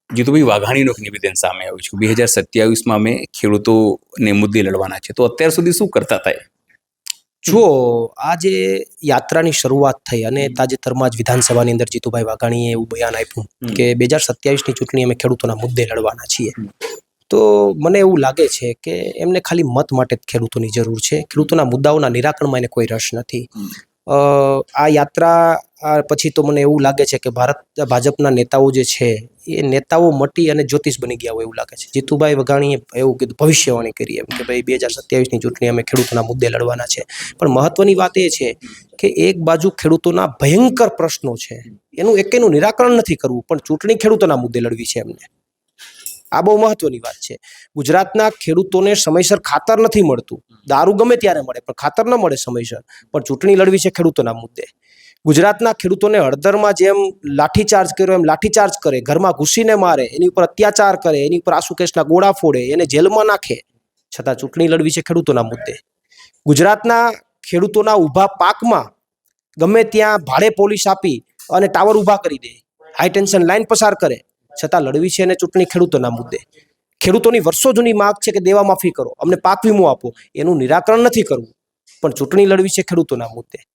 જીતુભાઈ વાઘાણીનું એક નિવેદન સામે આવ્યું છે 2027માં અમે ખેડૂતોને મુદ્દે લડવાના છે, તો અત્યાર સુધી શું કરતા હતા? જુઓ, આ જે યાત્રાની શરૂઆત થઈ અને તાજેતરમાં જ વિધાનસભાની અંદર જીતુભાઈ વાઘાણીએ એવું બયાન આપ્યું કે 2027ની ચૂંટણી અમે ખેડૂતોના મુદ્દે લડવાના છીએ, તો મને એવું લાગે છે કે એમને ખાલી મત માટે જ ખેડૂતોની જરૂર છે. ખેડૂતોના મુદ્દાઓના નિરાકરણમાં એને કોઈ રસ નથી. આ યાત્રા પછી તો મને એવું લાગે છે કે ભાજપના નેતાઓ જે છે એ નેતાઓ મટી અને જ્યોતિષ બની ગયા હોય એવું લાગે છે. જીતુભાઈ વાઘાણીએ એવું કીધું, ભવિષ્યવાણી કરી એમ કે ભાઈ 2027ની ચૂંટણી અમે ખેડૂતોના મુદ્દે લડવાના છે. પણ મહત્વની વાત એ છે કે એક બાજુ ખેડૂતોના ભયંકર પ્રશ્નો છે, એનું એકેયનું નિરાકરણ નથી કરવું, પણ ચૂંટણી ખેડૂતોના મુદ્દે લડવી છે એમને. આ બહુ મહત્વની વાત છે. ગુજરાતના ખેડૂતોને સમયસર ખાતર નથી મળતું. દારૂ ગમે ત્યારે મળે પણ ખાતર ન મળે સમયસર, પણ ચૂંટણી લડવી છે ખેડૂતોના મુદ્દે. ગુજરાતના ખેડૂતોને હળદરમાં જેમ લાઠીચાર્જ કર્યો એમ લાઠીચાર્જ કરે, ઘરમાં ઘૂસીને મારે, એની ઉપર અત્યાચાર કરે, એની ઉપર આસુકેસના ગોળા ફોડે, એને જેલમાં નાખે, છતાં ચૂંટણી લડવી છે ખેડૂતોના મુદ્દે. ગુજરાતના ખેડૂતોના ઊભા પાકમાં ગમે ત્યાં ભાડે પોલીસ આપી અને ટાવર ઊભા કરી દે, હાઈ ટેન્શન લાઈન પસાર કરે, છતાં લડવી છે અને ચૂંટણી ખેડૂતોના મુદ્દે. ખેડૂતોની વર્ષો જૂની માંગ છે કે દેવા માફી કરો, અમને પાક વીમો આપો, એનું નિરાકરણ નથી કરવું, પણ ચૂંટણી લડવી છે ખેડૂતોના મુદ્દે.